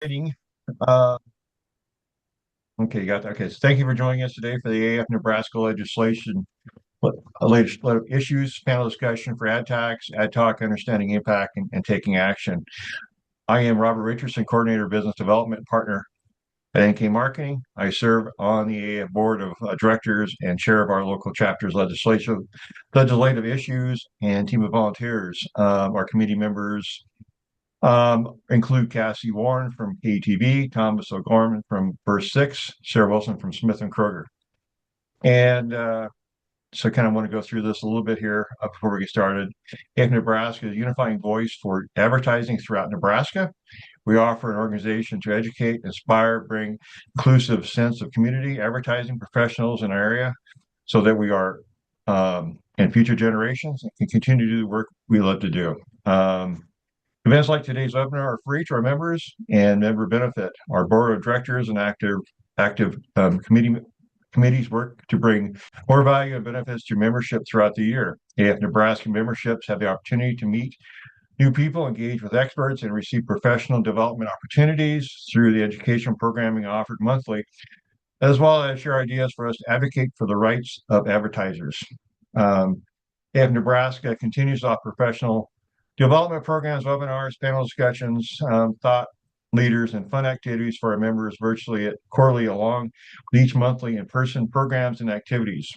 marketing. Uh, okay, got that. Okay, so thank you for joining us today for the AAF Nebraska legislation latest issues panel discussion for AdTax, Ad Talk, understanding impact and taking action. I am Robert Richardson, coordinator of business development partner at NK Marketing. I serve on the AAF board of directors and chair of our local chapter's legislative issues and team of volunteers. Our committee members include Cassie Warren from KTV, Thomas O'Gorman from Verse 6, Sarah Wilson from Smith and Kroger. And so I kind of want to go through this a little bit here before we get started. AAF Nebraska is a unifying voice for advertising throughout Nebraska. We offer an organization to educate, inspire, bring inclusive sense of community advertising professionals in our area so that we are and future generations can continue to do the work we love to do. Events like today's webinar are free to our members and member benefit. Our board of directors and active committees work to bring more value and benefits to membership throughout the year. AAF Nebraska memberships have the opportunity to meet new people, engage with experts, and receive professional development opportunities through the education programming offered monthly, as well as share ideas for us to advocate for the rights of advertisers. AAF Nebraska continues to offer professional development programs, webinars, panel discussions, thought leaders, and fun activities for our members virtually quarterly, along with each monthly in-person programs and activities.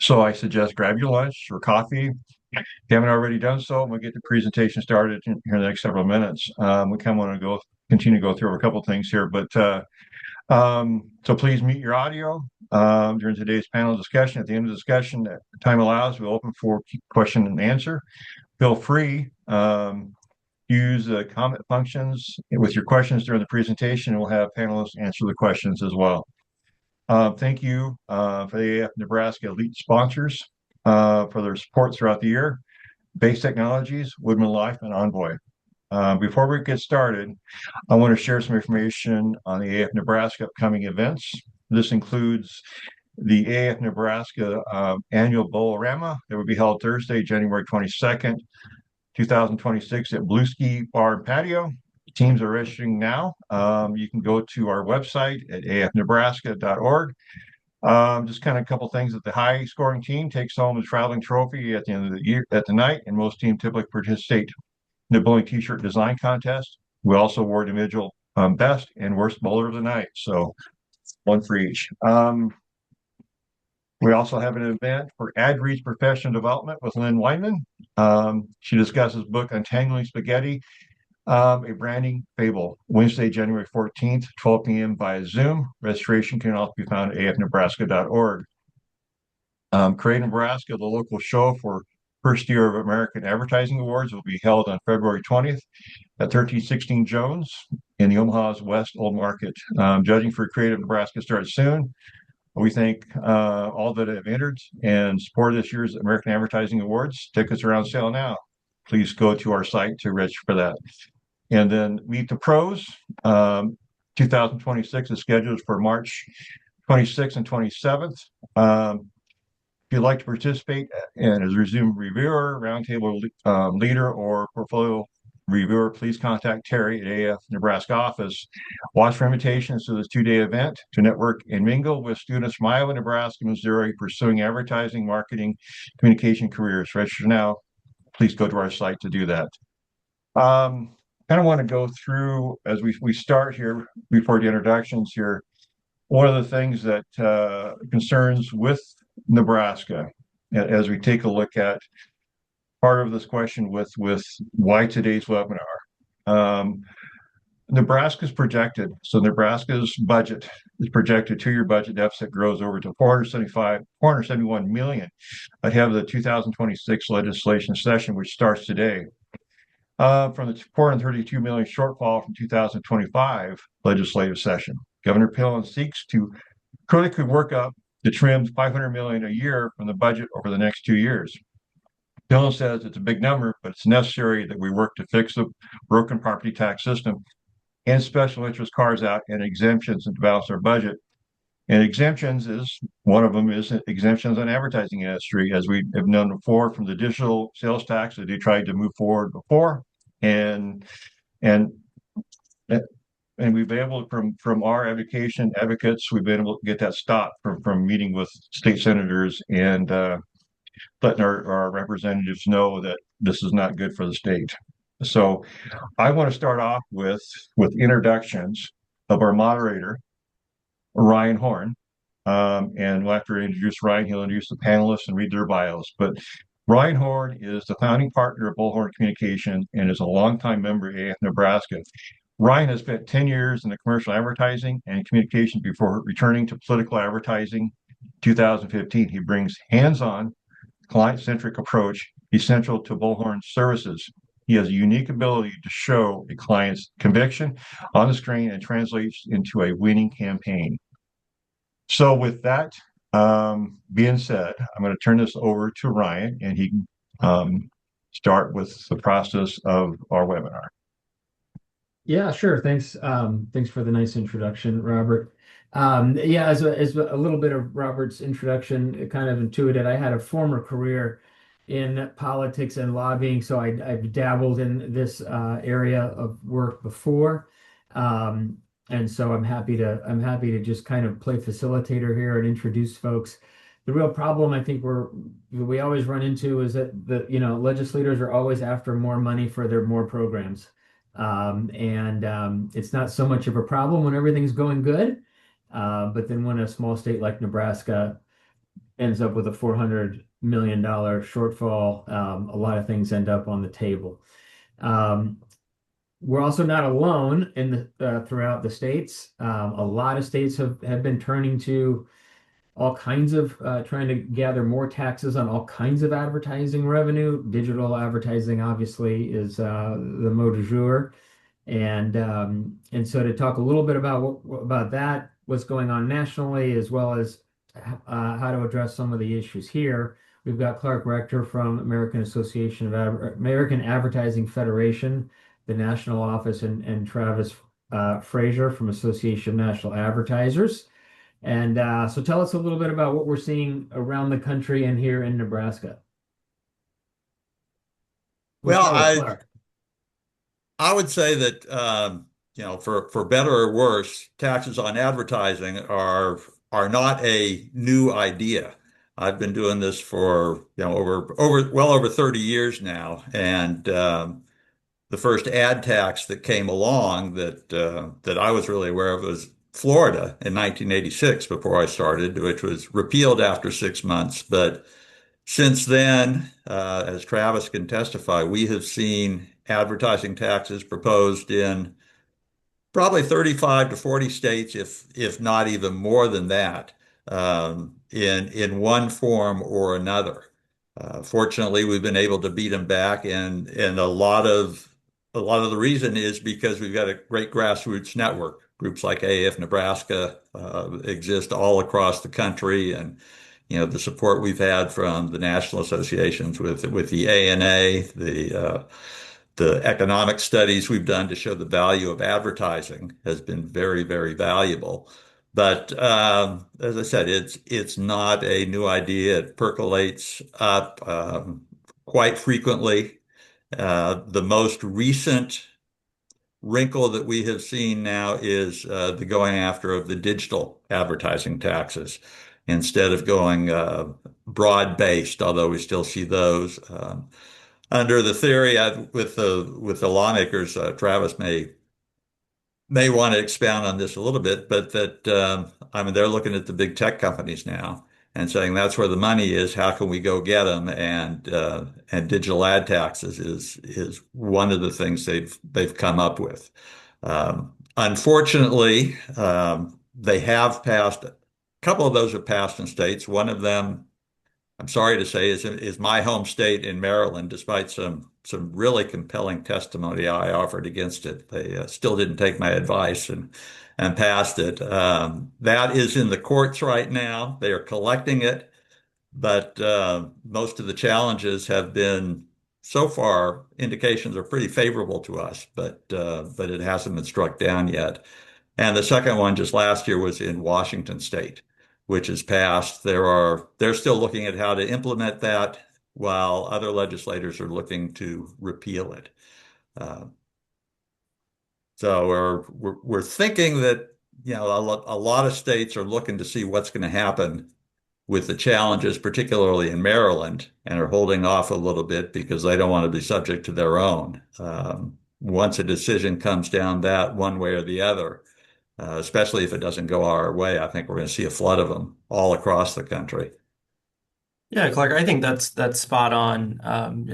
So I suggest grab your lunch or coffee. If you haven't already done so, we'll get the presentation started here in the next several minutes. We kind of want to continue to go through a couple of things here, but so please mute your audio during today's panel discussion. At the end of the discussion, if time allows, we'll open for question and answer. Feel free use the comment functions with your questions during the presentation, and we'll have panelists answer the questions as well. Thank you for the AAF Nebraska elite sponsors for their support throughout the year. Base Technologies, Woodman Life, and Envoy. Before we get started, I want to share some information on the AAF Nebraska upcoming events. This includes the AAF Nebraska annual Bullhorn that will be held Thursday, January 22nd, 2026 at Blue Ski Bar and Patio. Teams are registering now. You can go to our website at aafnebraska.org. Just kind of a couple things that the high scoring team takes home the traveling trophy at the end of the year, at the night, and most teams typically participate in the bowling t-shirt design contest. We also award individual best and worst bowler of the night, so one for each. We also have an event for Ad Reach Professional Development with Lynn Weinman. She discusses book Untangling Spaghetti, a branding fable, Wednesday, January 14th, 12 p.m. via Zoom. Registration can also be found at aafnebraska.org. Creager, Nebraska, the local show for first year of American Advertising Awards, will be held on February 20th at 1316 Jones in the Omaha's West Old Market. Judging for Creative Nebraska starts soon. We thank all that have entered and supported this year's American Advertising Awards. Tickets are on sale now. Please go to our site to register for that. And then Meet the Pros. 2026 is scheduled for March 26th and 27th. If you'd like to participate and as a resume reviewer, roundtable leader, or portfolio reviewer, please contact Terry at AAF Nebraska office. Watch for invitations to this two-day event to network and mingle with students from Iowa, Nebraska, Missouri pursuing advertising, marketing, communication careers. Register now. Please go to our site to do that. Kind of want to go through as we start here before the introductions here. One of the things that concerns with Nebraska as we take a look at part of this question with why today's webinar. Nebraska's projected, so Nebraska's budget is projected, two-year budget deficit grows over to 471 million ahead of the 2026 legislation session, which starts today. From the 432 million shortfall from 2025 legislative session. Governor Pillen seeks to critically work up to trim 500 million a year from the budget over the next 2 years. Pillen says it's a big number, but it's necessary that we work to fix the broken property tax system and special interest carves out and exemptions and to balance our budget. And exemptions is one of them is exemptions on advertising industry, as we have known before from the digital sales tax that they tried to move forward before. And and we've been able from our education advocates, we've been able to get that stopped from meeting with state senators and letting our representatives know that this is not good for the state. So I want to start off with introductions of our moderator, Ryan Horn. And after I introduce Ryan, he'll introduce the panelists and read their bios. But Ryan Horn is the founding partner of Bullhorn Communication and is a longtime member of AAF Nebraska. Ryan has spent 10 years in the commercial advertising and communication before returning to political advertising in 2015. He brings hands-on, client-centric approach essential to Bullhorn's services. He has a unique ability to show a client's conviction on the screen and translates into a winning campaign. So with that being said, I'm going to turn this over to Ryan and he can start with the process of our webinar. Yeah, sure. Thanks. Thanks for the nice introduction, Robert. Yeah, as a little bit of Robert's introduction, it kind of intuited. I had a former career in politics and lobbying, so I've dabbled in this area of work before, and so I'm happy to just kind of play facilitator here and introduce folks. The real problem I think we always run into is that legislators are always after more money for their more programs. And it's not so much of a problem when everything's going good. But then when a small state like Nebraska ends up with a $400 million shortfall, a lot of things end up on the table. We're also not alone throughout the states. A lot of states have been turning to all kinds of trying to gather more taxes on all kinds of advertising revenue. Digital advertising obviously is the mot du jour. And so to talk a little bit about that, what's going on nationally, as well as how to address some of the issues here, we've got Clark Rector from American Advertising Federation, the national office, and Travis Frazier from Association of National Advertisers. And so tell us a little bit about what we're seeing around the country and here in Nebraska. Well, I would say that for better or worse, taxes on advertising are not a new idea. I've been doing this for over 30 years now, and the first ad tax that came along that I was really aware of was Florida in 1986 before I started, which was repealed after 6 months. But since then, as Travis can testify, we have seen advertising taxes proposed in probably 35 to 40 states, if not even more than that, in one form or another. Fortunately, we've been able to beat them back, and a lot of the reason is because we've got a great grassroots network. Groups like AAF Nebraska exist all across the country, and the support we've had from the national associations with the ANA, the economic studies we've done to show the value of advertising has been very, very valuable. But as I said, it's not a new idea. It percolates up quite frequently. The most recent wrinkle that we have seen now is the going after of the digital advertising taxes instead of going broad-based, although we still see those. Under the theory with the lawmakers, Travis may want to expound on this a little bit, but that they're looking at the big tech companies now and saying that's where the money is. How can we go get them? And digital ad taxes is one of the things they've come up with. Unfortunately, they have passed. A couple of those have passed in states. One of them, I'm sorry to say, is my home state in Maryland, despite some really compelling testimony I offered against it. They still didn't take my advice and passed it. That is in the courts right now. They are collecting it, but most of the challenges have been, so far, indications are pretty favorable to us, but it hasn't been struck down yet. And the second one just last year was in Washington State, which has passed. They're still looking at how to implement that, while other legislators are looking to repeal it. So we're thinking that, a lot of states are looking to see what's going to happen with the challenges, particularly in Maryland, and are holding off a little bit because they don't want to be subject to their own. Once a decision comes down that one way or the other, especially if it doesn't go our way, I think we're going to see a flood of them all across the country. Yeah, Clark, I think that's spot on.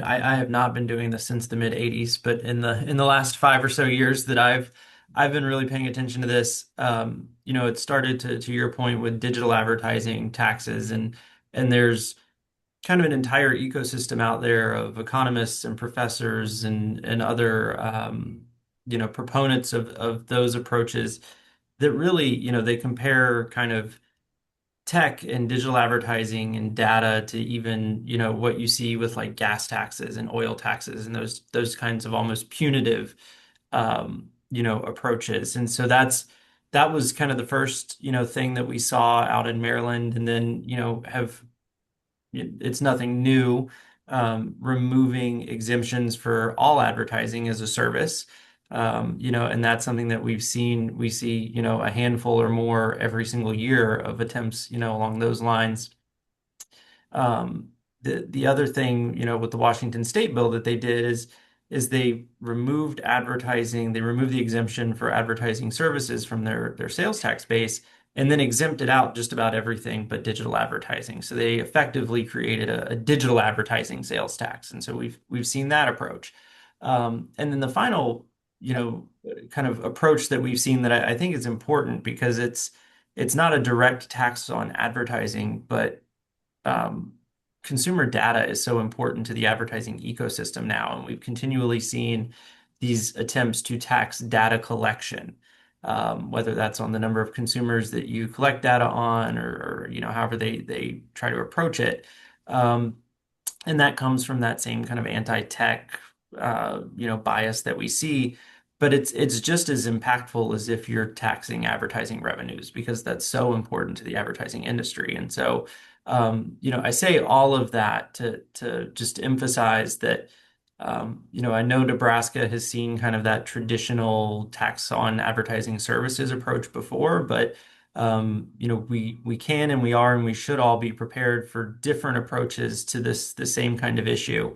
I have not been doing this since the mid '80s, but in the last 5 or so years that I've been really paying attention to this. It started to your point with digital advertising, taxes, and there's kind of an entire ecosystem out there of economists and professors and other proponents of those approaches that really, they compare kind of tech and digital advertising and data to even, what you see with like gas taxes and oil taxes and those kinds of almost punitive approaches. And so that was kind of the first, thing that we saw out in Maryland, and then, have it's nothing new, removing exemptions for all advertising as a service. And that's something that we see, a handful or more every single year of attempts, along those lines. The other thing, with the Washington State bill that they did is they removed advertising, they removed the exemption for advertising services from their sales tax base, and then exempted out just about everything but digital advertising. So they effectively created a digital advertising sales tax. And so we've seen that approach. And then the final, kind of approach that we've seen that I think is important because it's not a direct tax on advertising, but consumer data is so important to the advertising ecosystem now, and we've continually seen these attempts to tax data collection, whether that's on the number of consumers that you collect data on, or however they try to approach it, and that comes from that same kind of anti-tech, bias that we see. But it's just as impactful as if you're taxing advertising revenues because that's so important to the advertising industry. And so, I say all of that to just emphasize that, I know Nebraska has seen kind of that traditional tax on advertising services approach before, but we can and we are and we should all be prepared for different approaches to the same kind of issue,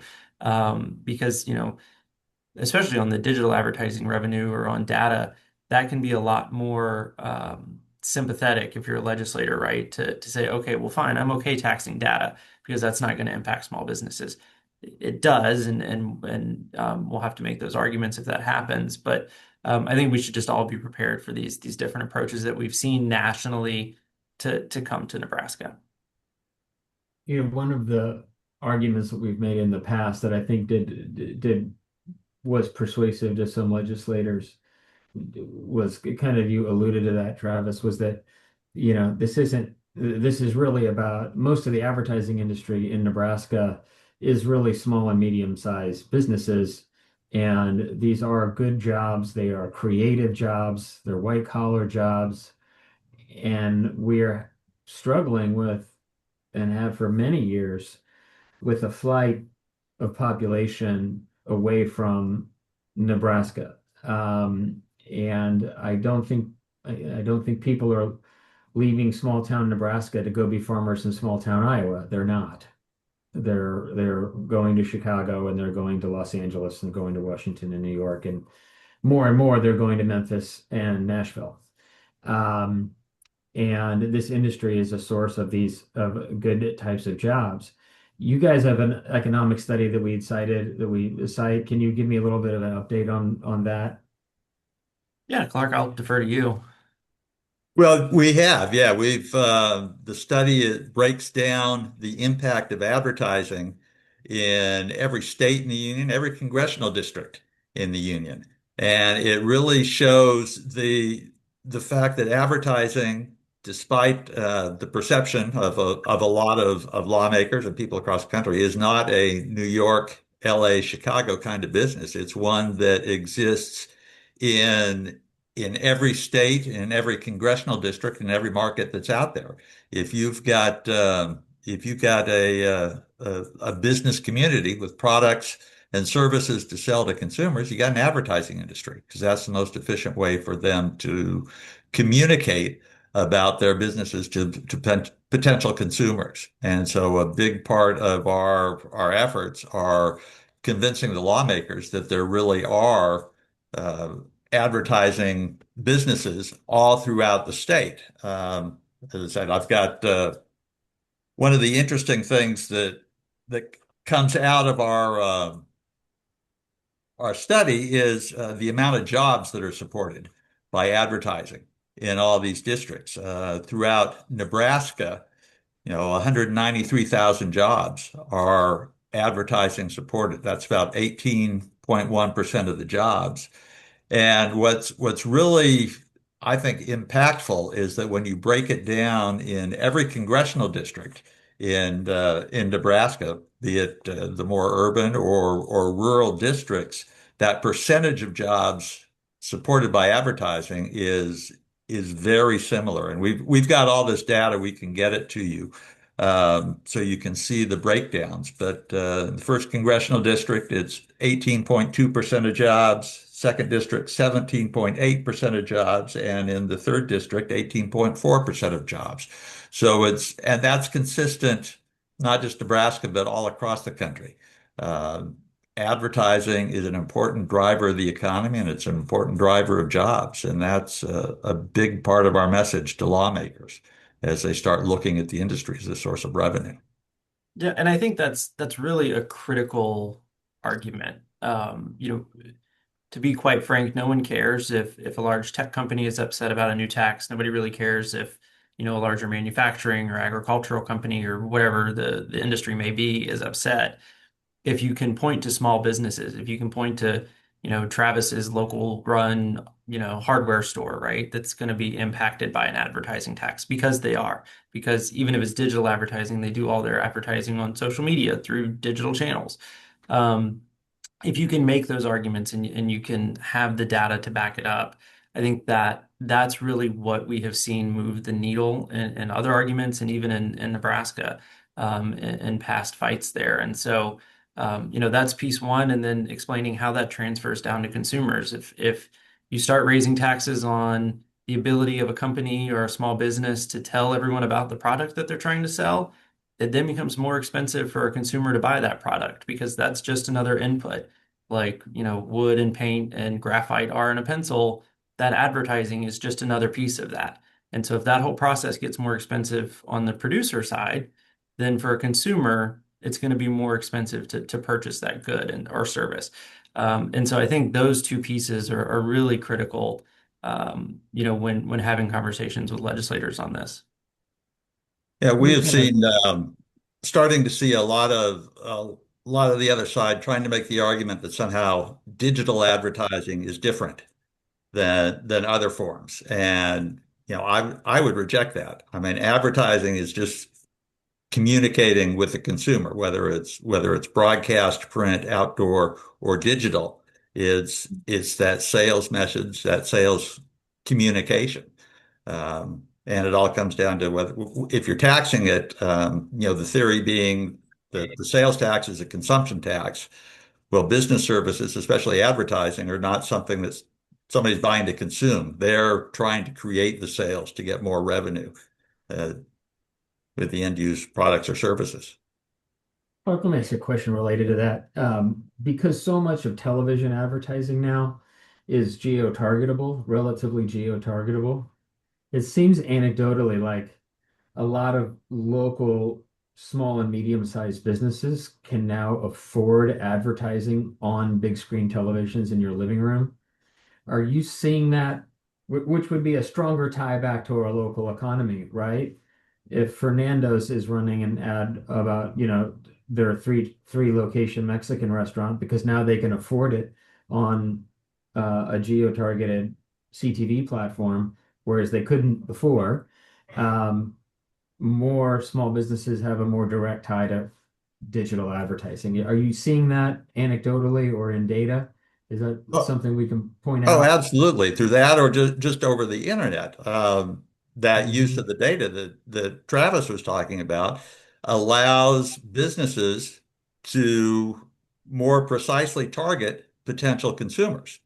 because especially on the digital advertising revenue or on data, that can be a lot more sympathetic if you're a legislator, right? To say, okay, well, fine, I'm okay taxing data because that's not going to impact small businesses. It does, and we'll have to make those arguments if that happens. But I think we should just all be prepared for these different approaches that we've seen nationally to come to Nebraska. One of the arguments that we've made in the past that I think was persuasive to some legislators was kind of, you alluded to that, Travis, was that, this is really about most of the advertising industry in Nebraska is really small and medium-sized businesses. And these are good jobs. They are creative jobs. They're white-collar jobs. And we're struggling with, and have for many years, with a flight of population away from Nebraska. And I don't think people are leaving small town Nebraska to go be farmers in small town Iowa. They're not. They're going to Chicago, and they're going to Los Angeles, and going to Washington and New York, and more they're going to Memphis and Nashville. And this industry is a source of good types of jobs. You guys have an economic study that we cited. Can you give me a little bit of an update on that? Yeah, Clark, I'll defer to you. Well, we have, yeah, the study, it breaks down the impact of advertising in every state in the union, every congressional district in the union. And it really shows the fact that advertising, despite the perception of a lot of lawmakers and people across the country, is not a New York, LA, Chicago kind of business. It's one that exists in every state, in every congressional district, in every market that's out there. If you've got a business community with products and services to sell to consumers, you got an advertising industry because that's the most efficient way for them to communicate about their businesses to potential consumers. And so a big part of our efforts are convincing the lawmakers that there really are uh, advertising businesses all throughout the state. As I said, I've got one of the interesting things that comes out of our study is the amount of jobs that are supported by advertising in all these districts. Throughout Nebraska, 193,000 jobs are advertising supported. That's about 18.1% of the jobs. And what's really, I think, impactful is that when you break it down in every congressional district in Nebraska, be it the more urban or rural districts, that percentage of jobs supported by advertising is very similar. And we've got all this data. We can get it to you. So you can see the breakdowns. But in the first congressional district, it's 18.2% of jobs, second district, 17.8% of jobs, and in the third district, 18.4% of jobs. And that's consistent, not just Nebraska, but all across the country. Uh, Advertising is an important driver of the economy and it's an important driver of jobs. And that's a big part of our message to lawmakers as they start looking at the industry as a source of revenue. Yeah, and I think that's really a critical argument. To be quite frank, no one cares if a large tech company is upset about a new tax. Nobody really cares if, a larger manufacturing or agricultural company or whatever the industry may be is upset. If you can point to small businesses, if you can point to, Travis's local run, hardware store, right? That's going to be impacted by an advertising tax because they are. Because even if it's digital advertising, they do all their advertising on social media through digital channels. If you can make those arguments and you can have the data to back it up, I think that's really what we have seen move the needle in other arguments and even in Nebraska in past fights there. And so, that's piece one, and then explaining how that transfers down to consumers. If you start raising taxes on the ability of a company or a small business to tell everyone about the product that they're trying to sell, it then becomes more expensive for a consumer to buy that product because that's just another input. Like, wood and paint and graphite are in a pencil, that advertising is just another piece of that. And so if that whole process gets more expensive on the producer side, then for a consumer, it's going to be more expensive to purchase that good or service. And so I think those two pieces are really critical, when having conversations with legislators on this. Yeah, we We have kind of, seen starting to see a lot of the other side trying to make the argument that somehow digital advertising is different than other forms. And I would reject that. I mean, advertising is just communicating with the consumer, whether it's broadcast, print, outdoor, or digital. It's that sales message, that sales communication. And it all comes down to whether if you're taxing it, the theory being that the sales tax is a consumption tax. Well, business services, especially advertising, are not something that somebody's buying to consume. They're trying to create the sales to get more revenue uh, with the end use products or services. well, let me ask you a question related to that. Because so much of television advertising now is geo-targetable, relatively geo-targetable, it seems anecdotally like a lot of local small and medium-sized businesses can now afford advertising on big screen televisions in your living room. Are you seeing that, which would be a stronger tie back to our local economy, right? If Fernando's is running an ad about, their three location Mexican restaurant because now they can afford it on a geo-targeted CTV platform, whereas they couldn't before. Um, More small businesses have a more direct tie to digital advertising. Are you seeing that anecdotally or in data? Is that Oh, something we can point oh, out? absolutely. Through that or just over the internet. That use Mhm. of the data that Travis was talking about allows businesses to more precisely target potential consumers.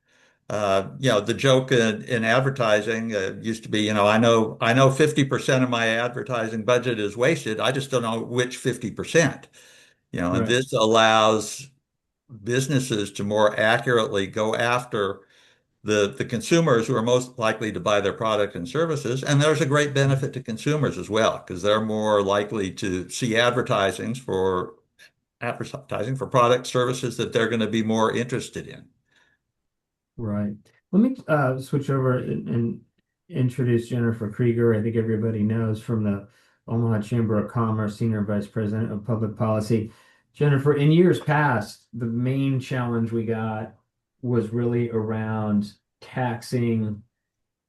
The joke in advertising used to be, I know 50% of my advertising budget is wasted. I just don't know which 50%. And Right. this allows businesses to more accurately go after the consumers who are most likely to buy their product and services. And there's a great benefit to consumers as well, because they're more likely to see advertising for product services that they're going to be more interested in. Right. Let me switch over and introduce Jennifer Creager. I think everybody knows from the Omaha Chamber of Commerce, Senior Vice President of Public Policy. Jennifer, in years past, the main challenge we got was really around taxing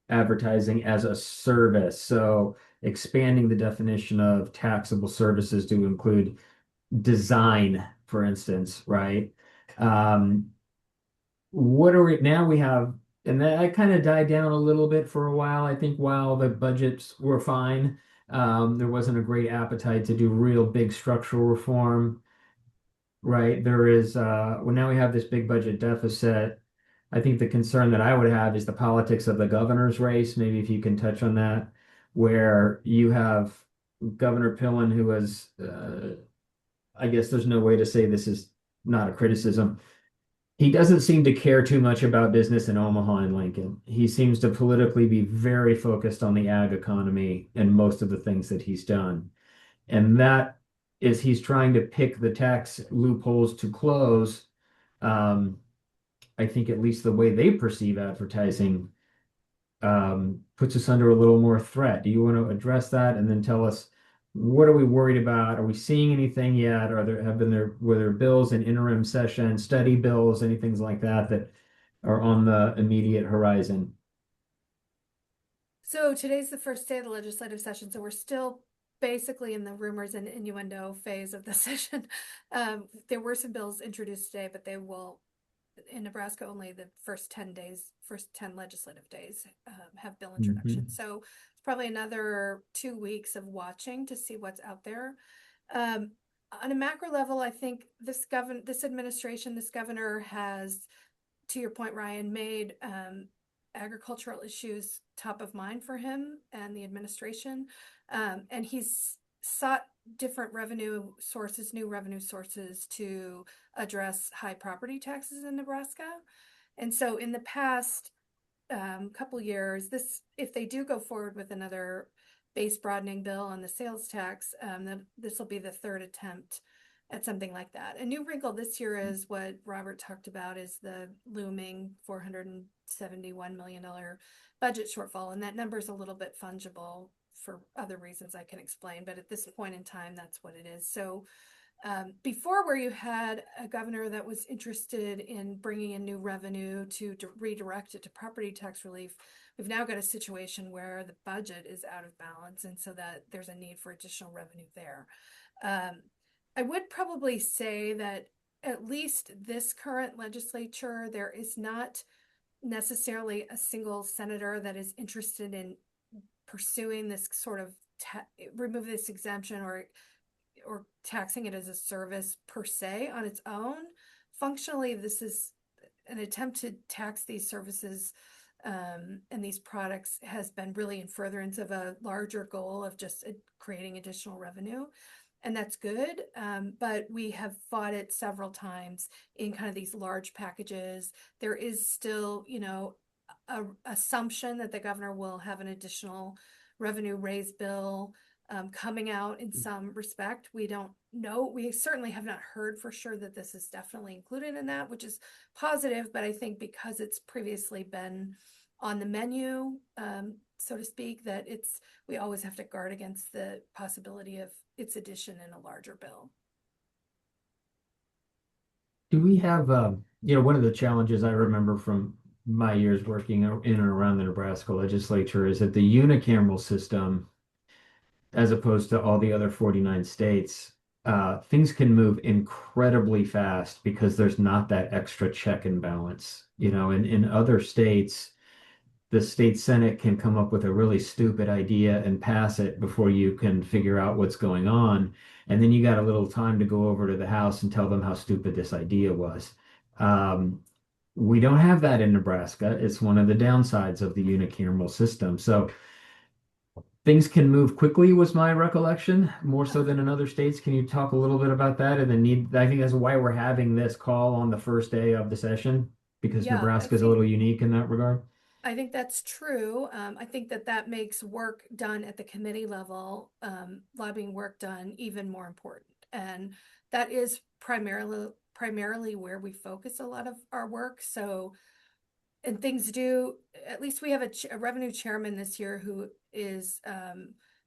advertising as a service. So expanding the definition of taxable services to include design, for instance, right? What are we now? We have, and that kind of died down a little bit for a while. I think while the budgets were fine, there wasn't a great appetite to do real big structural reform, right? There is, well, now we have this big budget deficit. I think the concern that I would have is the politics of the governor's race. Maybe if you can touch on that, where you have Governor Pillen, who was, I guess there's no way to say this is not a criticism. He doesn't seem to care too much about business in Omaha and Lincoln. He seems to politically be very focused on the ag economy and most of the things that he's done. And that is, he's trying to pick the tax loopholes to close. I think at least the way they perceive advertising puts us under a little more threat. Do you want to address that and then tell us what are we worried about? Are we seeing anything yet? Were there bills in interim session, study bills, anything like that that are on the immediate horizon? So today's the first day of the legislative session, so we're still basically in the rumors and innuendo phase of the session. There were some bills introduced today, but they will, in Nebraska, only the first 10 legislative days have bill introduction. So it's probably another 2 weeks of watching to see what's out there. On a macro level, I think this administration, this governor has, to your point, Ryan, made agricultural issues top of mind for him and the administration. And he's sought different new revenue sources to address high property taxes in Nebraska. And so in the past couple years, if they do go forward with another base broadening bill on the sales tax, then this will be the third attempt at something like that. A new wrinkle this year is what Robert talked about, is the looming $471 million budget shortfall. And that number is a little bit fungible for other reasons I can explain, but at this point in time, that's what it is. So before, where you had a governor that was interested in bringing in new revenue to redirect it to property tax relief, we've now got a situation where the budget is out of balance, and so that there's a need for additional revenue there. I would probably say that at least this current legislature, there is not necessarily a single senator that is interested in pursuing this sort of remove this exemption or taxing it as a service per se on its own. Functionally, this is an attempt to tax these services and these products has been really in furtherance of a larger goal of just creating additional revenue. And that's good, but we have fought it several times in kind of these large packages. There is still, a assumption that the governor will have an additional revenue raise bill coming out in some respect. We don't know. We certainly have not heard for sure that this is definitely included in that, which is positive. But I think because it's previously been on the menu, so to speak, that we always have to guard against the possibility of its addition in a larger bill. Do we have, one of the challenges I remember from my years working in and around the Nebraska legislature is that the unicameral system, as opposed to all the other 49 states, things can move incredibly fast because there's not that extra check and balance. In other states, the state Senate can come up with a really stupid idea and pass it before you can figure out what's going on. And then you got a little time to go over to the House and tell them how stupid this idea was. We don't have that in Nebraska. It's one of the downsides of the unicameral system. So things can move quickly, was my recollection, more so than in other states. Can you talk a little bit about that and the need? I think that's why we're having this call on the first day of the session, because Yeah, Nebraska is a little unique in that regard. I think that's true. I think that makes work done at the committee level, lobbying work done, even more important. And that is primarily where we focus a lot of our work. So, and things do, at least we have a revenue chairman this year who is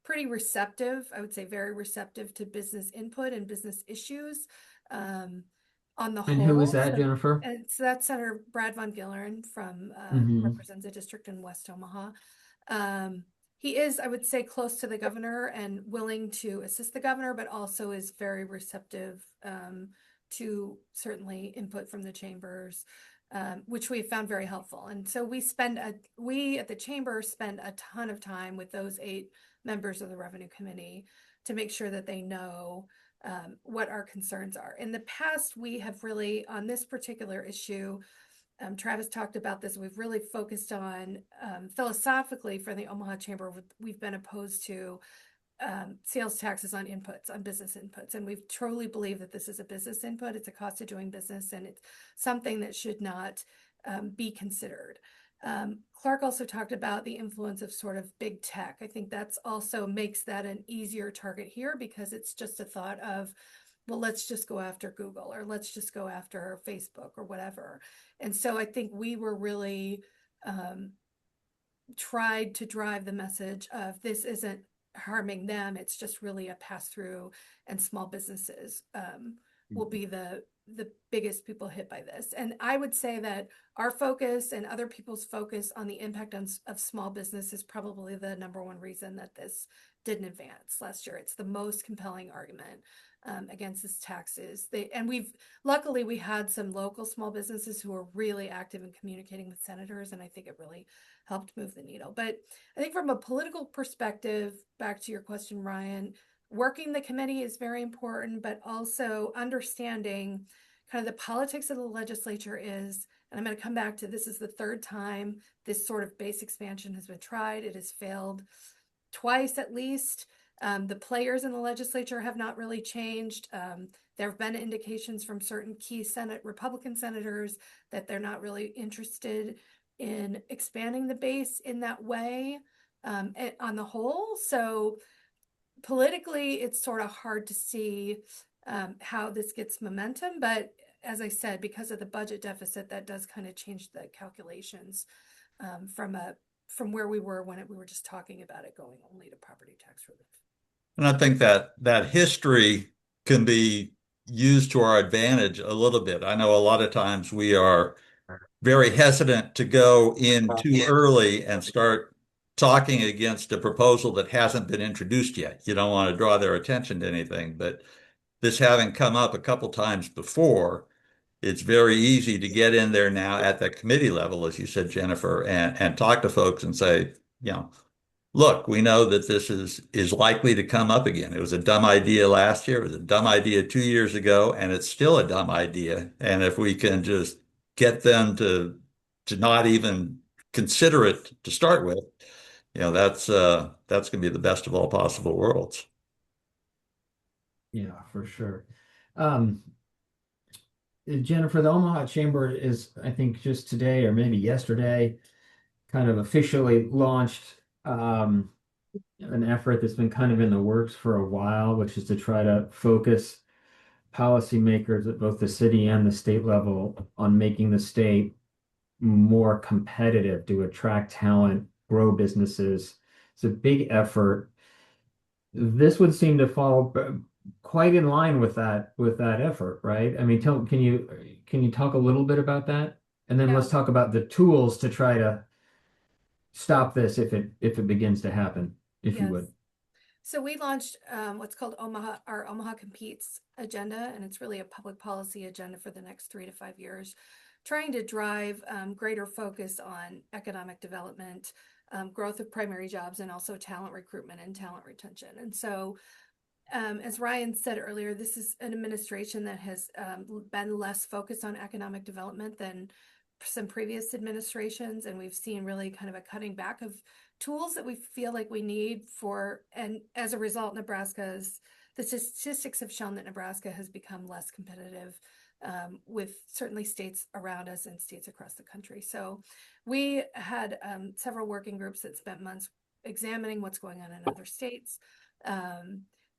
pretty receptive, I would say very receptive to business input and business issues. On the And whole. who is that, Jennifer? And so that's Senator Brad Von Gillern from represents a district in West Omaha. He is, I would say, close to the governor and willing to assist the governor, but also is very receptive to certainly input from the chambers, which we found very helpful. And so we at the chamber spend a ton of time with those 8 members of the revenue committee to make sure that they know what our concerns are. In the past, we have really, on this particular issue, Travis talked about this, we've really focused on, philosophically for the Omaha Chamber, we've been opposed to sales taxes on inputs, on business inputs. And we truly believe that this is a business input, it's a cost of doing business, and it's something that should not be considered. Clark also talked about the influence of sort of big tech. I think that's also makes that an easier target here, because it's just a thought of, well, let's just go after Google, or let's just go after Facebook or whatever. And so I think we were really tried to drive the message of this isn't harming them, it's just really a pass through, and small businesses will be the biggest people hit by this. And I would say that our focus and other people's focus on the impact of small business is probably the #1 reason that this didn't advance last year. It's the most compelling argument against this taxes. Luckily we had some local small businesses who were really active in communicating with senators, and I think it really helped move the needle. But I think from a political perspective, back to your question, Ryan, working the committee is very important, but also understanding kind of the politics of the legislature is, and I'm going to come back to this, is the 3rd time this sort of base expansion has been tried. It has failed twice at least. The players in the legislature have not really changed. There have been indications from certain key Republican senators that they're not really interested in expanding the base in that way on the whole. So politically, it's sort of hard to see how this gets momentum. But as I said, because of the budget deficit, that does kind of change the calculations from where we were when we were just talking about it going only to property tax relief. And I think that history can be used to our advantage a little bit. I know a lot of times we are very hesitant to go in too early and start talking against a proposal that hasn't been introduced yet. You don't want to draw their attention to anything, but this having come up a couple times before, it's very easy to get in there now at the committee level, as you said, Jennifer, and talk to folks and say, look, we know that this is likely to come up again. It was a dumb idea last year, it was a dumb idea 2 years ago, and it's still a dumb idea. And if we can just get them to not even consider it to start with, that's going to be the best of all possible worlds. Yeah, for sure. Jennifer, the Omaha Chamber is, I think, just today or maybe yesterday, kind of officially launched an effort that's been kind of in the works for a while, which is to try to focus policymakers at both the city and the state level on making the state more competitive to attract talent, grow businesses. It's a big effort. This would seem to fall quite in line with that effort, right? I mean, can you talk a little bit about that? And then let's talk about the tools to try to stop this if it begins to happen, if you would. So we launched what's called our Omaha Competes agenda, and it's really a public policy agenda for the next 3 to 5 years, trying to drive greater focus on economic development, growth of primary jobs, and also talent recruitment and talent retention. And so, as Ryan said earlier, this is an administration that has been less focused on economic development than some previous administrations, and we've seen really kind of a cutting back of tools that we feel like we need for, and as a result, the statistics have shown that Nebraska has become less competitive with certainly states around us and states across the country. So we had several working groups that spent months examining what's going on in other states,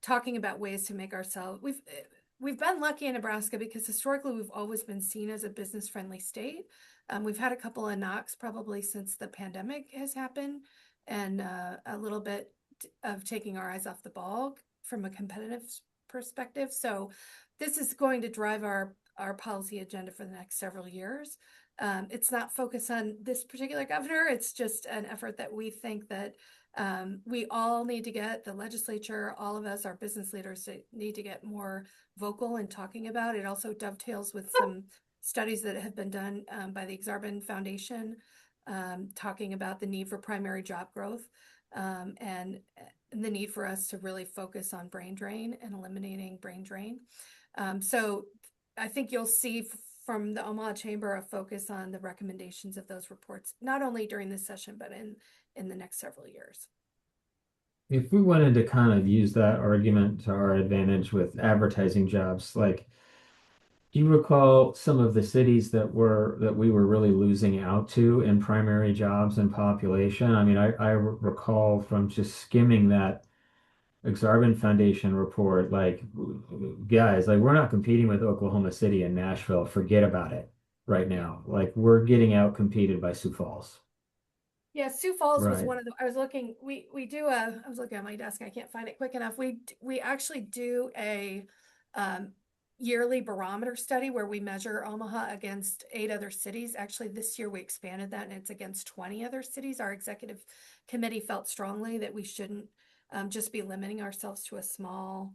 talking about ways to make ourselves, we've been lucky in Nebraska because historically we've always been seen as a business friendly state. We've had a couple of knocks probably since the pandemic has happened, and a little bit of taking our eyes off the ball from a competitive perspective. So this is going to drive our policy agenda for the next several years. It's not focused on this particular governor. It's just an effort that we think that we all need to get, the legislature, all of us, our business leaders need to get more vocal in talking about. It also dovetails with some studies that have been done by the Exarban Foundation, talking about the need for primary job growth and the need for us to really focus on brain drain and eliminating brain drain. So I think you'll see from the Omaha Chamber a focus on the recommendations of those reports, not only during this session, but in the next several years. If we wanted to kind of use that argument to our advantage with advertising jobs, like, do you recall some of the cities that we were really losing out to in primary jobs and population? I mean, I recall from just skimming that Exarban Foundation report, like, guys, like, we're not competing with Oklahoma City and Nashville. Forget about it right now. Like, we're getting out competed by Sioux Falls. Yeah, Sioux Falls was Right. one of the, I was looking at my desk, I can't find it quick enough. We actually do a yearly barometer study where we measure Omaha against 8 other cities. Actually, this year we expanded that and it's against 20 other cities. Our executive committee felt strongly that we shouldn't just be limiting ourselves to a small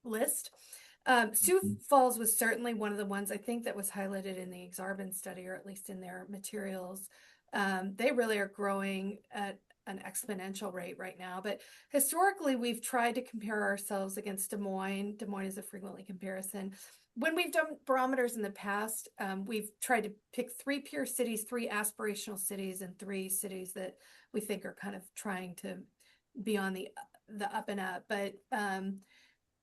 list. Sioux Falls was certainly one of the ones I think that was highlighted in the Exarban study, or at least in their materials. They really are growing at an exponential rate right now. But historically, we've tried to compare ourselves against Des Moines. Des Moines is a frequently comparison. When we've done barometers in the past, we've tried to pick 3 peer cities, 3 aspirational cities, and 3 cities that we think are kind of trying to be on the up and up. But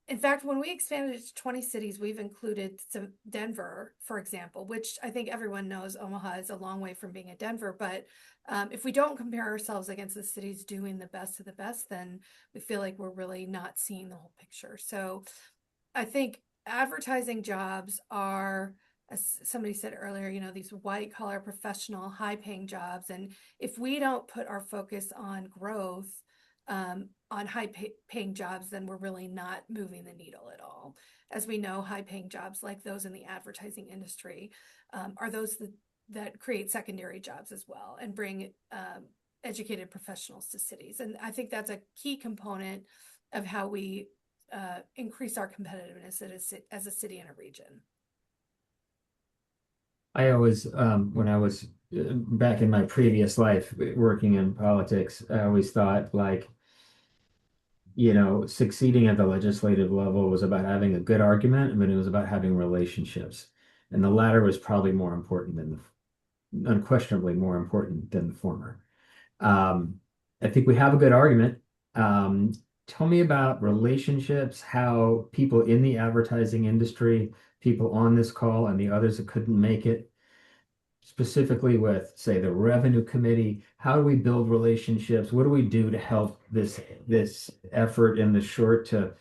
in fact, when we expanded it to 20 cities, we've included some Denver, for example, which I think everyone knows Omaha is a long way from being a Denver. But if we don't compare ourselves against the cities doing the best of the best, then we feel like we're really not seeing the whole picture. So I think advertising jobs are, as somebody said earlier, these white collar, professional, high paying jobs. And if we don't put our focus on growth, on high-paying jobs, then we're really not moving the needle at all. As we know, high-paying jobs like those in the advertising industry are those that create secondary jobs as well and bring educated professionals to cities. And I think that's a key component of how we increase our competitiveness as a city and a region. I always, when I was back in my previous life working in politics, I always thought, like, succeeding at the legislative level was about having a good argument, but it was about having relationships. And the latter was probably more important unquestionably more important than the former. I think we have a good argument. Tell me about relationships, how people in the advertising industry, people on this call and the others that couldn't make it, specifically with, say, the revenue committee, how do we build relationships? What do we do to help this effort in the short to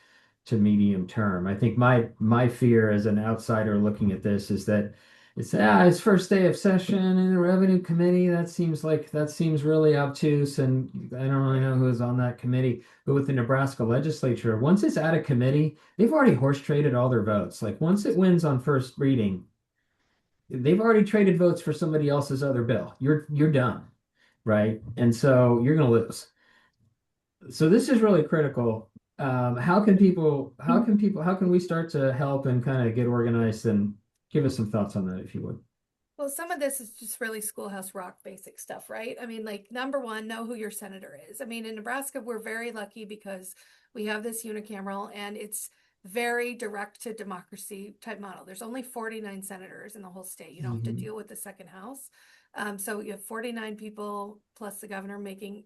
medium term? I think my fear as an outsider looking at this is that it's first day of session in the revenue committee. That seems really obtuse, and I don't really know who's on that committee. But with the Nebraska legislature, once it's at a committee, they've already horse traded all their votes. Like, once it wins on first reading, they've already traded votes for somebody else's other bill. You're done, right? And so you're going to lose. So this is really critical. How can we start to help and kind of get organized and Give us some thoughts on that, if you would. Well, some of this is just really schoolhouse rock basic stuff, right? I mean, like, number one, know who your senator is. I mean, in Nebraska, we're very lucky because we have this unicameral and it's very direct to democracy type model. There's only 49 senators in the whole state. You don't have to deal with the second house. So you have 49 people plus the governor making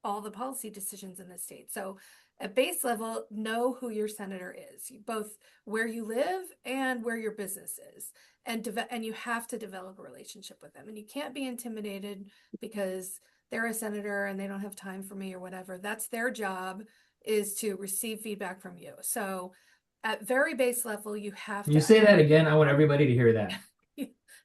all the policy decisions in the state. So at base level, know who your senator is, both where you live and where your business is. And you have to develop a relationship with them. And you can't be intimidated because they're a senator and they don't have time for me or whatever. That's their job, is to receive feedback from you. So at very base level, you have You to say that again. I want everybody to hear that.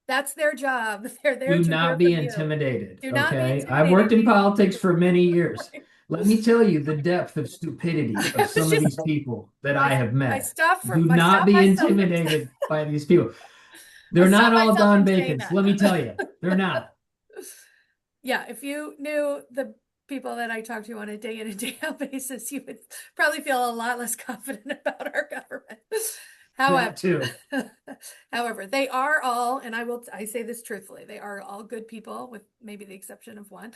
that's their job. They're there Do to not hear be from you. intimidated. Do not be Okay. intimidated. I've worked in politics for many years. Right. Let me tell you the depth of stupidity of some of these people that I have I met. stopped Do not be intimidated by these people. They're not all Don Bacons. Let me tell you, they're not. Yeah, if you knew the people that I talk to on a day in and day out basis, you would probably feel a lot less confident about our government. That too. However, they are all, and I say this truthfully, they are all good people, with maybe the exception of one,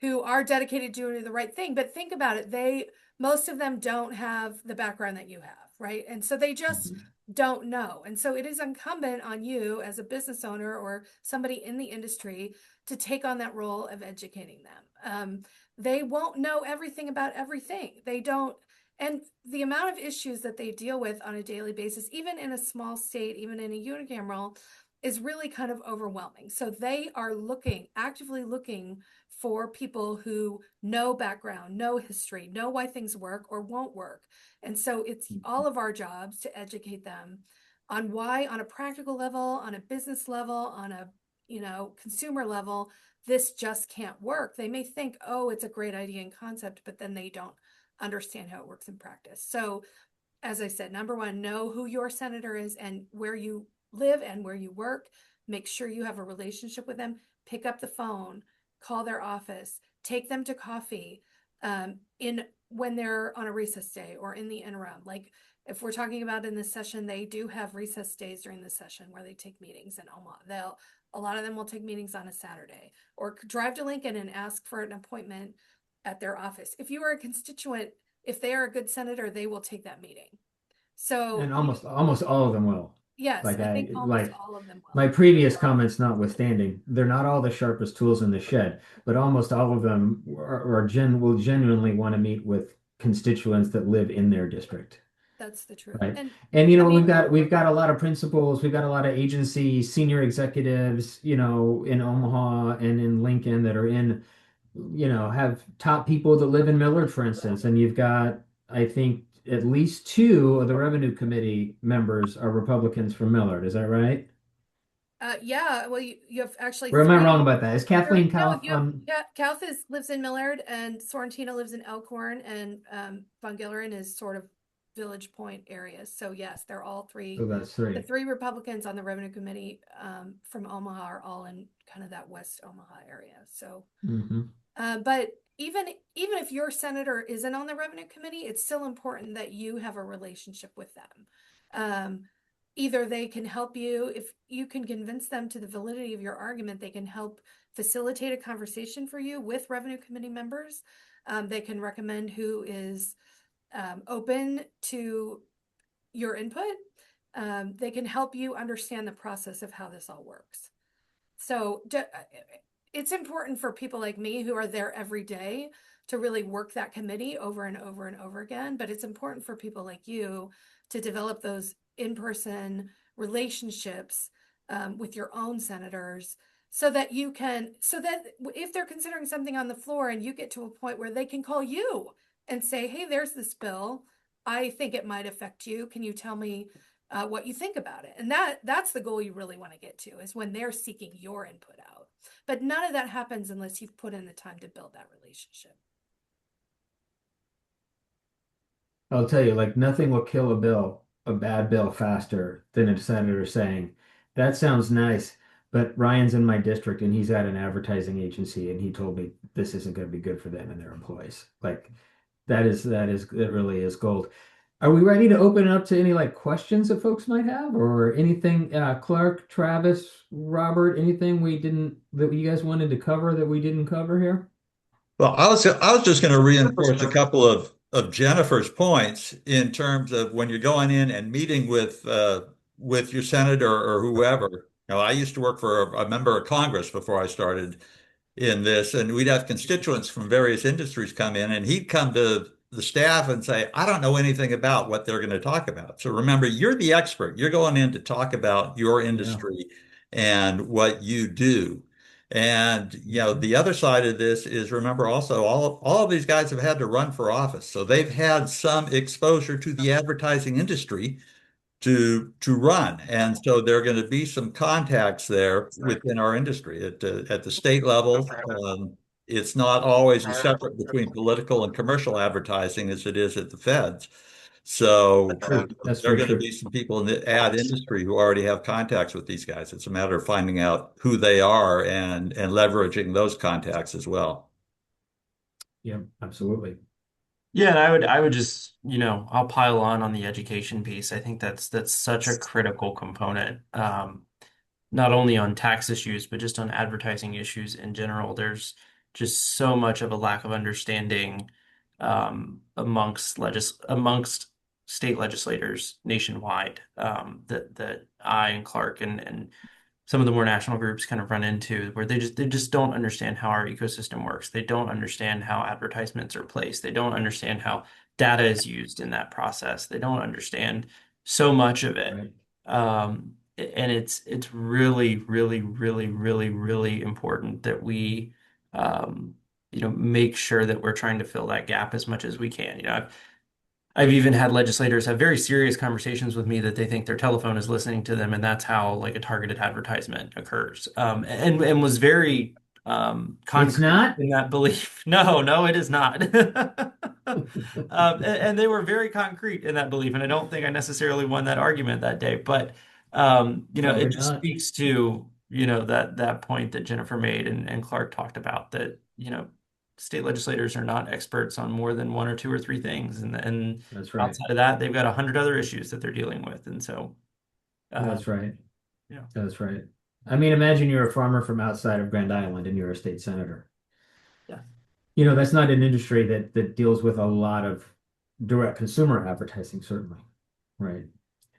who are dedicated to doing the right thing. But think about it, most of them don't have the background that you have, right? And so they just don't know. And so it is incumbent on you as a business owner or somebody in the industry to take on that role of educating them. They won't know everything about everything. They don't. And the amount of issues that they deal with on a daily basis, even in a small state, even in a unicameral, is really kind of overwhelming. So they are actively looking for people who know background, know history, know why things work or won't work. And so it's all of our jobs to educate them on why, on a practical level, on a business level, on a consumer level, this just can't work. They may think, oh, it's a great idea and concept, but then they don't understand how it works in practice. So, as I said, number one, know who your senator is and where you live and where you work. Make sure you have a relationship with them. Pick up the phone, call their office, take them to coffee when they're on a recess day or in the interim. Like, if we're talking about in this session, they do have recess days during the session where they take meetings in Omaha. A lot of them will take meetings on a Saturday, or drive to Lincoln and ask for an appointment at their office. If you are a constituent, if they are a good senator, they will take that meeting. So, and almost all of them will. Yes, like I think almost all of them will. My previous comments notwithstanding, they're not all the sharpest tools in the shed, but almost all of them will genuinely want to meet with constituents that live in their district. That's the truth. Right. And we've got a lot of principals, we've got a lot of agency senior executives, in Omaha and in Lincoln that are have top people that live in Millard, for instance. And you've got, I think, at least two of the revenue committee members are Republicans from Millard. Is that right? Yeah. Well, you have actually. Or am I wrong about that? Is Kathleen Kauth on? Yeah, Kauth lives in Millard, and Sorrentino lives in Elkhorn, and Von Gilleren is sort of Village Point areas. So yes, they're all three. Oh, that's three. The three Republicans on the revenue committee from Omaha are all in kind of that West Omaha area. So, but even if your senator isn't on the revenue committee, it's still important that you have a relationship with them. Either they can help you, if you can convince them to the validity of your argument, they can help facilitate a conversation for you with revenue committee members. They can recommend who is open to your input. They can help you understand the process of how this all works. So it's important for people like me who are there every day to really work that committee over and over and over again. But it's important for people like you to develop those in-person relationships with your own senators so that if they're considering something on the floor and you get to a point where they can call you and say, hey, there's this bill, I think it might affect you. Can you tell me what you think about it? And that's the goal you really want to get to, is when they're seeking your input out. But none of that happens unless you've put in the time to build that relationship. I'll tell you, nothing will kill a bad bill faster than a senator saying, that sounds nice, but Ryan's in my district and he's at an advertising agency and he told me this isn't going to be good for them and their employees. It really is gold. Are we ready to open it up to any like questions that folks might have or anything, Clark, Travis, Robert, anything that you guys wanted to cover that we didn't cover here? Well, I was just going to reinforce a couple of Jennifer's points in terms of when you're going in and meeting with your senator or whoever. You know, I used to work for a member of Congress before I started in this, and we'd have constituents from various industries come in, and he'd come to the staff and say, I don't know anything about what they're going to talk about. So remember, you're the expert. You're going in to talk about your Yeah. industry and what you do. And you know, the other side of this is remember also all of these guys have had to run for office. So they've had some exposure to the advertising industry to run. And so there are going to be some contacts there within our industry at the state level. It's not always as separate between political and commercial advertising as it is at the feds. So That's there are very going to true. be some people in the ad industry who already have contacts with these guys. It's a matter of finding out who they are and leveraging those contacts as well. Yeah, absolutely. Yeah, and I would just, I'll pile on the education piece. I think that's such a critical component, not only on tax issues, but just on advertising issues in general. There's just so much of a lack of understanding amongst state legislators nationwide, that I and Clark and some of the more national groups kind of run into, where they just don't understand how our ecosystem works. They don't understand how advertisements are placed. They don't understand how data is used in that process. They don't understand so much of it. Right. And it's really, really, really, really, really important that we make sure that we're trying to fill that gap as much as we can. I've even had legislators have very serious conversations with me that they think their telephone is listening to them, and that's how like a targeted advertisement occurs. And was very It's concrete not? in that belief. No, no, it is not. And they were very concrete in that belief, and I don't think I necessarily won that argument that day. But Probably it just not. speaks to that point that Jennifer made and Clark talked about, that state legislators are not experts on more than one or two or three things, and That's right. outside of that, they've got 100 other issues that they're dealing with, and so That's right. yeah. That's right. I mean, imagine you're a farmer from outside of Grand Island and you're a state senator. Yeah. That's not an industry that deals with a lot of direct consumer advertising, certainly. Right.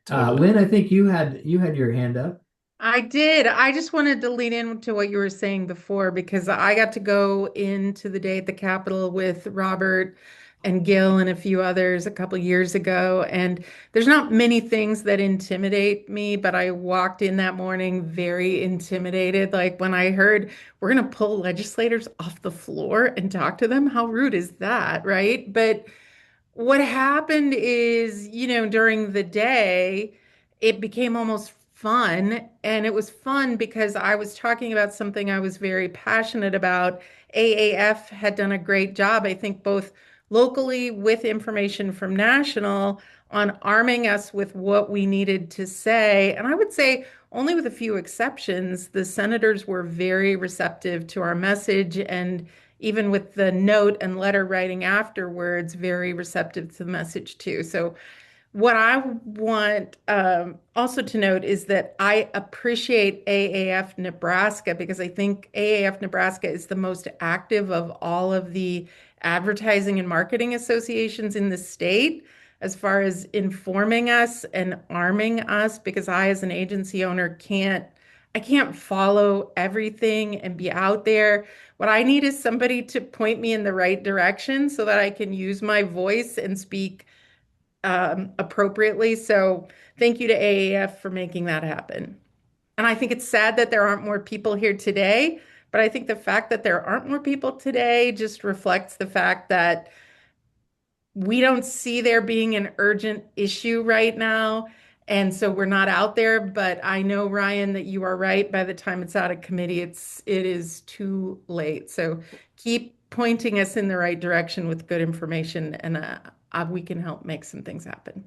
Totally. Lynn, I think you had your hand up. I did. I just wanted to lean into what you were saying before because I got to go into the day at the Capitol with Robert and Gil and a few others a couple years ago. And there's not many things that intimidate me, but I walked in that morning very intimidated. Like when I heard we're going to pull legislators off the floor and talk to them, how rude is that, right? But what happened is, during the day, it became almost fun. And it was fun because I was talking about something I was very passionate about. AAF had done a great job, I think, both locally with information from national on arming us with what we needed to say. And I would say, only with a few exceptions, the senators were very receptive to our message, and even with the note and letter writing afterwards, very receptive to the message too. So what I want also to note is that I appreciate AAF Nebraska because I think AAF Nebraska is the most active of all of the advertising and marketing associations in the state as far as informing us and arming us, because I, as an agency owner, I can't follow everything and be out there. What I need is somebody to point me in the right direction so that I can use my voice and speak appropriately. So thank you to AAF for making that happen. And I think it's sad that there aren't more people here today, but I think the fact that there aren't more people today just reflects the fact that we don't see there being an urgent issue right now. And so we're not out there, but I know, Ryan, that you are right. By the time it's out of committee, it is too late. So keep pointing us in the right direction with good information, and we can help make some things happen.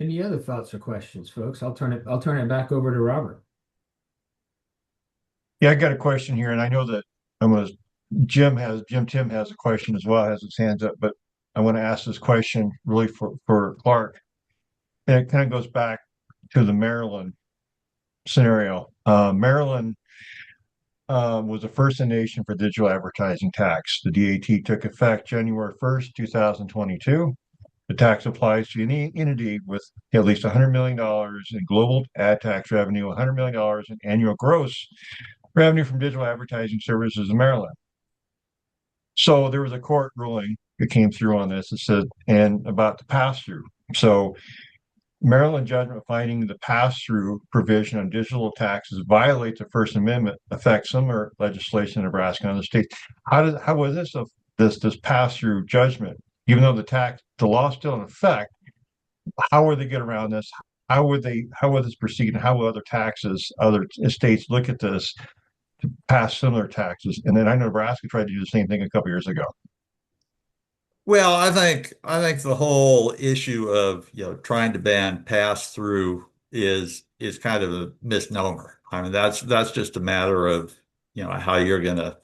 Any other thoughts or questions, folks? I'll turn it back over to Robert. Yeah, I got a question here, and I know that I'm going to Jim Tim has a question as well, has his hands up, but I want to ask this question really for Clark. And it kind of goes back to the Maryland scenario. Maryland was the first in the nation for digital advertising tax. The DAT took effect January 1st, 2022. The tax applies to any entity with at least $100 million in global ad tax revenue, $100 million in annual gross revenue from digital advertising services in Maryland. So there was a court ruling that came through on this. It said, and about the pass through. So Maryland judgment finding the pass-through provision on digital taxes violates the First Amendment affects similar legislation in Nebraska and the state. How was this pass-through judgment? Even though the law is still in effect, how would they get around this? How would this proceed, and how will other states look at this to pass similar taxes? And then I know Nebraska tried to do the same thing a couple years ago. Well, I think the whole issue of trying to ban pass through is kind of a misnomer. I mean that's just a matter of how you're gonna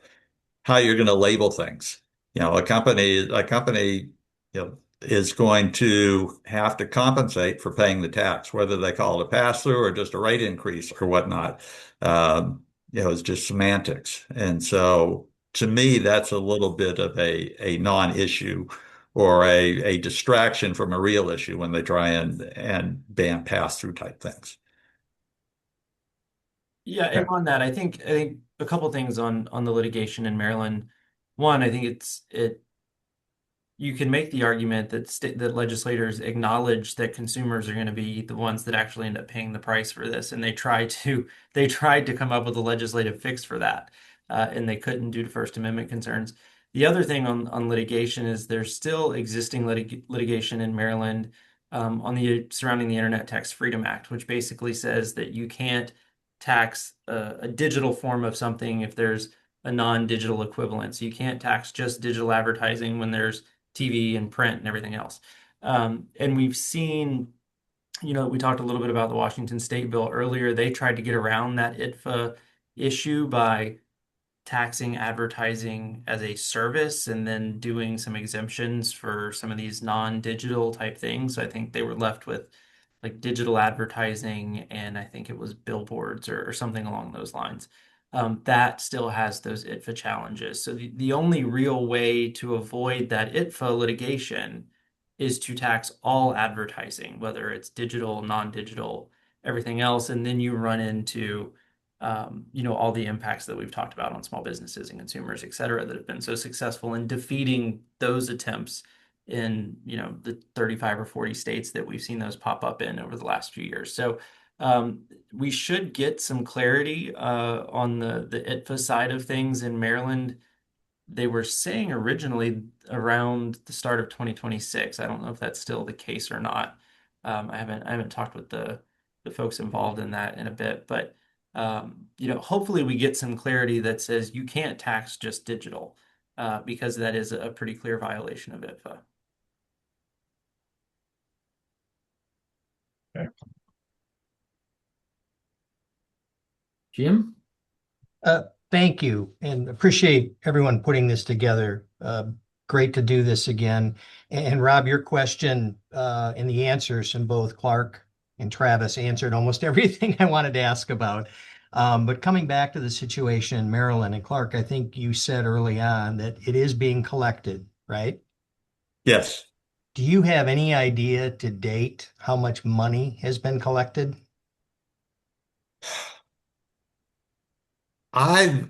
label things. A company is going to have to compensate for paying the tax, whether they call it a pass through or just a rate increase or whatnot. It's just semantics. And so to me, that's a little bit of a non-issue or a distraction from a real issue when they try and ban pass-through type things. Yeah, and on that, I think a couple things on the litigation in Maryland. One, I think you can make the argument that legislators acknowledge that consumers are going to be the ones that actually end up paying the price for this, and they tried to come up with a legislative fix for that, and they couldn't due to First Amendment concerns. The other thing on litigation is there's still existing litigation in Maryland surrounding the Internet Tax Freedom Act, which basically says that you can't tax a digital form of something if there's a non-digital equivalent. So you can't tax just digital advertising when there's TV and print and everything else. And we've seen, we talked a little bit about the Washington State bill earlier. They tried to get around that ITFA issue by taxing advertising as a service and then doing some exemptions for some of these non-digital type things. So I think they were left with like digital advertising, and I think it was billboards or something along those lines. That still has those ITFA challenges. So the only real way to avoid that ITFA litigation is to tax all advertising, whether it's digital, non-digital, everything else. And then you run into, all the impacts that we've talked about on small businesses and consumers, et cetera, that have been so successful in defeating those attempts in, the 35 or 40 states that we've seen those pop up in over the last few years. So we should get some clarity on the ITFA side of things in Maryland. They were saying originally around the start of 2026. I don't know if that's still the case or not. I haven't talked with the folks involved in that in a bit, but hopefully we get some clarity that says you can't tax just digital because that is a pretty clear violation of ITFA. Okay. Jim? Thank you, and appreciate everyone putting this together. Great to do this again. And Rob, your question and the answers from both Clark and Travis answered almost everything I wanted to ask about. But coming back to the situation in Maryland, and Clark, I think you said early on that it is being collected, right? Yes. Do you have any idea to date how much money has been collected? I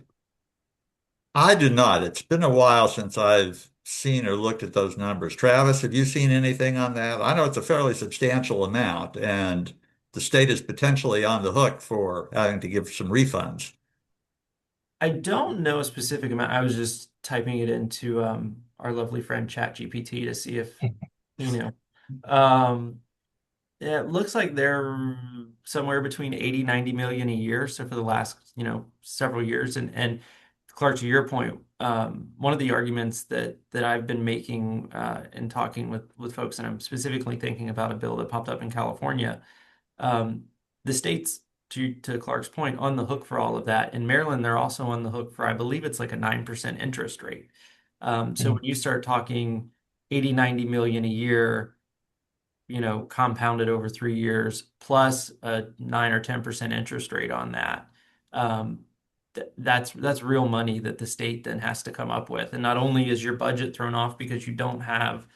do not. It's been a while since I've seen or looked at those numbers. Travis, have you seen anything on that? I know it's a fairly substantial amount, and the state is potentially on the hook for having to give some refunds. I don't know a specific amount. I was just typing it into our lovely friend ChatGPT to see if, you know. It looks like they're somewhere between 80, 90 million a year. So for the last, several years. And Clark, to your point, one of the arguments that I've been making in talking with folks, and I'm specifically thinking about a bill that popped up in California, the states to Clark's point, on the hook for all of that. In Maryland, they're also on the hook for, I believe it's like a 9% interest rate. So when you start talking 80, 90 million a year, compounded over 3 years, plus a 9 or 10% interest rate on that, that's real money that the state then has to come up with. And not only is your budget thrown off because you don't have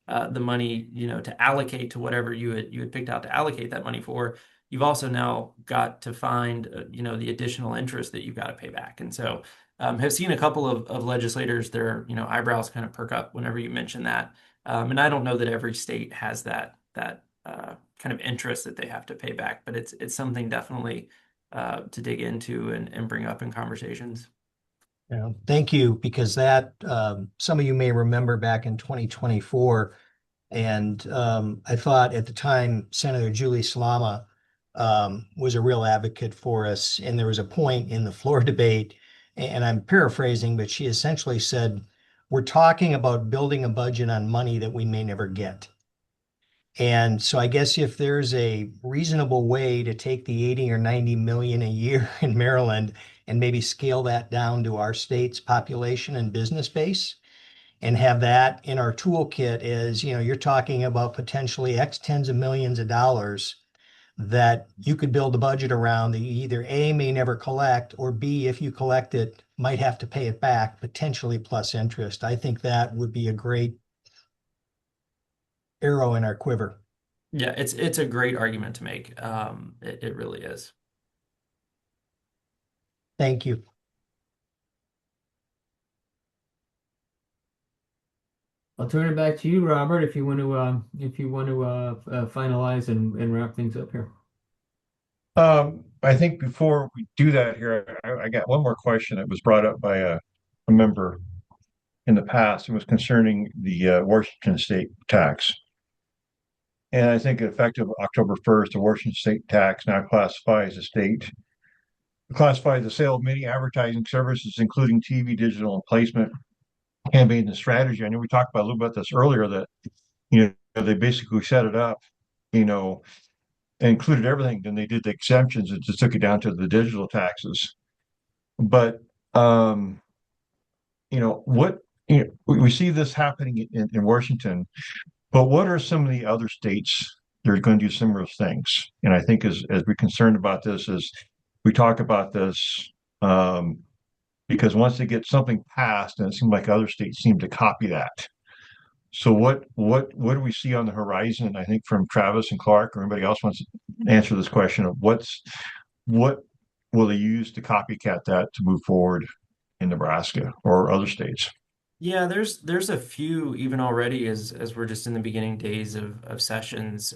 the money, to allocate to whatever you had picked out to allocate that money for, you've also now got to find, the additional interest that you've got to pay back. And so have seen a couple of legislators, their, eyebrows kind of perk up whenever you mention that. And I don't know that every state has that kind of interest that they have to pay back, but it's something definitely to dig into and bring up in conversations. Yeah, thank you, because that some of you may remember back in 2024, and I thought at the time Senator Julie Slama was a real advocate for us, and there was a point in the floor debate, and I'm paraphrasing, but she essentially said, "We're talking about building a budget on money that we may never get." And so I guess if there's a reasonable way to take the 80 or 90 million a year in Maryland and maybe scale that down to our state's population and business base and have that in our toolkit, is, you're talking about potentially X tens of millions of dollars that you could build a budget around that you either A, may never collect, or B, if you collect it, might have to pay it back, potentially plus interest. I think that would be a great arrow in our quiver. Yeah, it's a great argument to make. It really is. Thank you. I'll turn it back to you, Robert, if you want to finalize and wrap things up here. I think before we do that here, I got one more question that was brought up by a member in the past. It was concerning the Washington state tax. And I think effective October 1st, the Washington state tax now classifies the sale of many advertising services, including TV, digital, and placement, campaigns, and strategy. I know we talked about a little bit this earlier, that they basically set it up, included everything. Then they did the exemptions and just took it down to the digital taxes. But we see this happening in Washington, but what are some of the other states that are going to do similar things? And I think as we're concerned about this, as we talk about this, because once they get something passed, and it seems like other states seem to copy that. So what do we see on the horizon? I think from Travis and Clark or anybody else wants to answer this question of what will they use to copycat that to move forward in Nebraska or other states? Yeah, there's a few even already as we're just in the beginning days of sessions.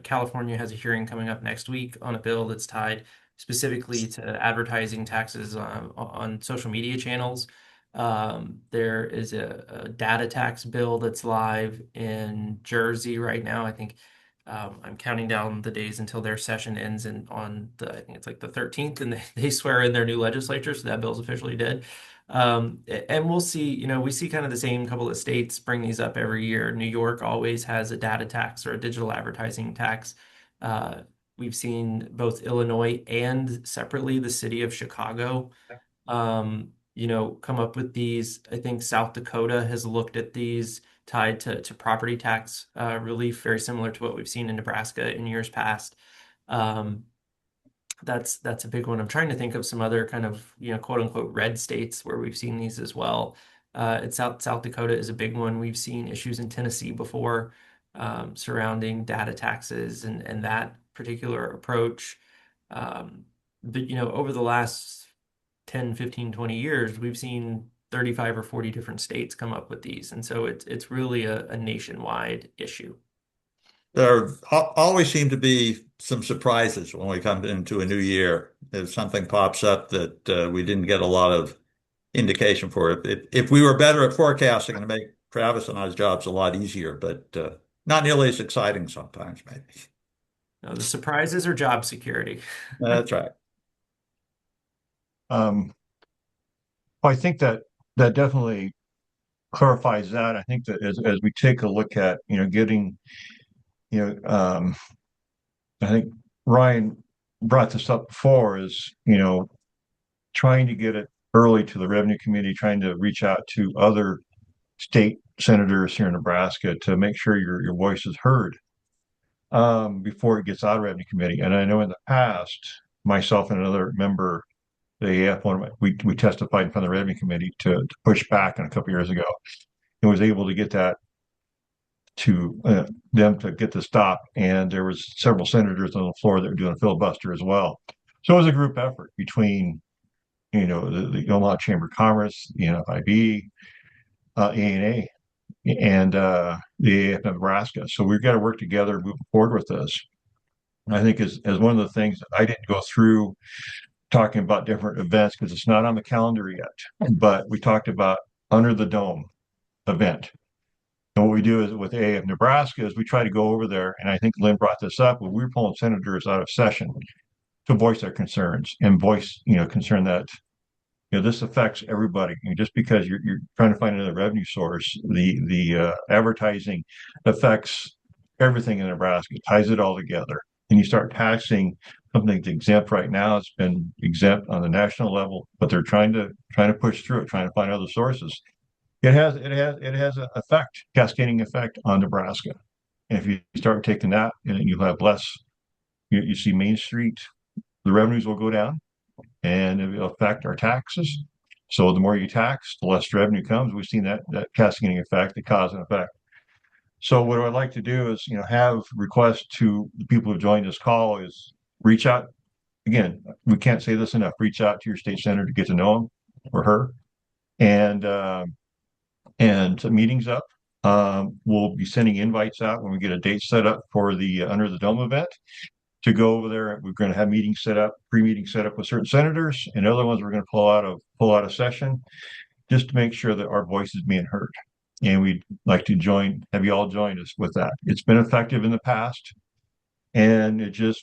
California has a hearing coming up next week on a bill that's tied specifically to advertising taxes on social media channels. There is a data tax bill that's live in Jersey right now. I think I'm counting down the days until their session ends, and I think it's like the 13th, and they swear in their new legislature, so that bill's officially dead. And we'll see, we see kind of the same couple of states bring these up every year. New York always has a data tax or a digital advertising tax. We've seen both Illinois and separately the city of Chicago, come up with these. I think South Dakota has looked at these tied to property tax relief, very similar to what we've seen in Nebraska in years past. That's a big one. I'm trying to think of some other kind of, quote unquote red states where we've seen these as well. South Dakota is a big one. We've seen issues in Tennessee before surrounding data taxes and that particular approach. But over the last 10, 15, 20 years, we've seen 35 or 40 different states come up with these. And so it's really a nationwide issue. There always seem to be some surprises when we come into a new year. If something pops up that we didn't get a lot of indication for it. If we were better at forecasting, it'd make Travis and I's jobs a lot easier, but not nearly as exciting sometimes, maybe. No, the surprises are job security. That's right. I think that definitely clarifies that. I think that as we take a look at, getting, I think Ryan brought this up before is, trying to get it early to the revenue committee, trying to reach out to other state senators here in Nebraska to make sure your voice is heard before it gets out of revenue committee. And I know in the past, myself and another member, the AAF, we testified in front of the revenue committee to push back a couple years ago, and was able to get that to them to get the stop. And there was several senators on the floor that were doing a filibuster as well. So it was a group effort between, the Omaha Chamber of Commerce, the NFIB, ANA, and the AAF Nebraska. So we've got to work together moving forward with this. I think as one of the things that I didn't go through talking about different events because it's not on the calendar yet, but we talked about Under the Dome event. And what we do is with AAF Nebraska is we try to go over there, and I think Lynn brought this up, when we were pulling senators out of session to voice their concerns and voice, concern that this affects everybody. Just because you're trying to find another revenue source, the advertising affects everything in Nebraska. It ties it all together. And you start taxing something that's exempt right now. It's been exempt on the national level, but they're trying to push through it, trying to find other sources. It has an effect, cascading effect on Nebraska. And if you start taking that, and you have less, you see Main Street, the revenues will go down, and it will affect our taxes. So the more you tax, the less revenue comes. We've seen that cascading effect, the cause and effect. So what I'd like to do is, have requests to the people who joined this call is reach out. Again, we can't say this enough. Reach out to your state senator to get to know him or her, and set meetings up. We'll be sending invites out when we get a date set up for the Under the Dome event to go over there. We're going to have meetings set up, pre-meetings set up with certain senators, and other ones we're going to pull out of session just to make sure that our voice is being heard. And we'd like to have you all join us with that. It's been effective in the past, and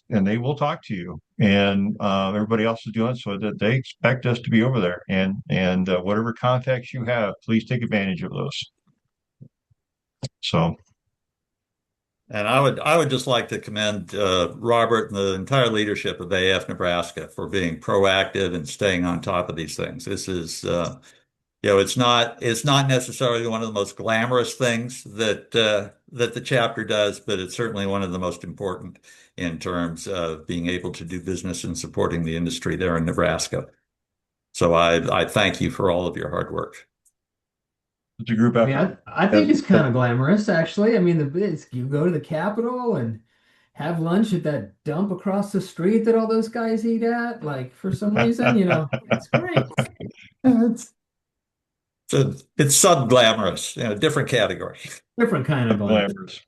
they will talk to you, and everybody else is doing so that they expect us to be over there. And whatever contacts you have, please take advantage of those. So. And I would just like to commend Robert and the entire leadership of AAF Nebraska for being proactive and staying on top of these things. This is, it's not necessarily one of the most glamorous things that the chapter does, but it's certainly one of the most important in terms of being able to do business and supporting the industry there in Nebraska. So I thank you for all of your hard work. It's a group effort. I think it's kind of glamorous, actually. I mean, you go to the Capitol and have lunch at that dump across the street that all those guys eat at. Like, for some reason, it's great. It's sub-glamorous, different category. Different kind of glamorous.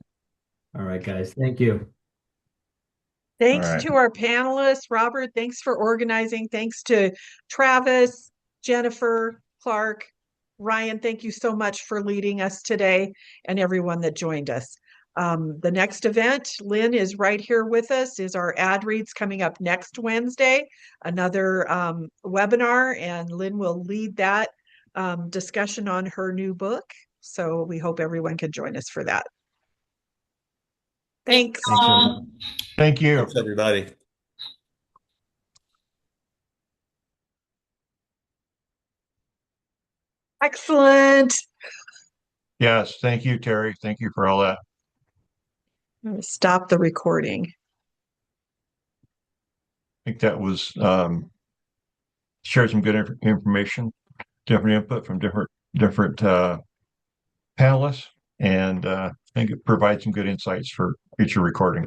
All right, guys. Thank you. Thanks to our panelists. Robert, thanks for organizing. Thanks to Travis, Jennifer, Clark, Ryan, thank you so much for leading us today, and everyone that joined us. The next event, Lynn is right here with us, is our ad reads coming up next Wednesday, another webinar, and Lynn will lead that discussion on her new book. So we hope everyone can join us for that. Thanks. Thank you. Thanks, everybody. Excellent. Yes, thank you, Terry. Thank you for all that. I'm going to stop the recording. I think that was shared some good information, different input from different panelists, and I think it provides some good insights for future recording.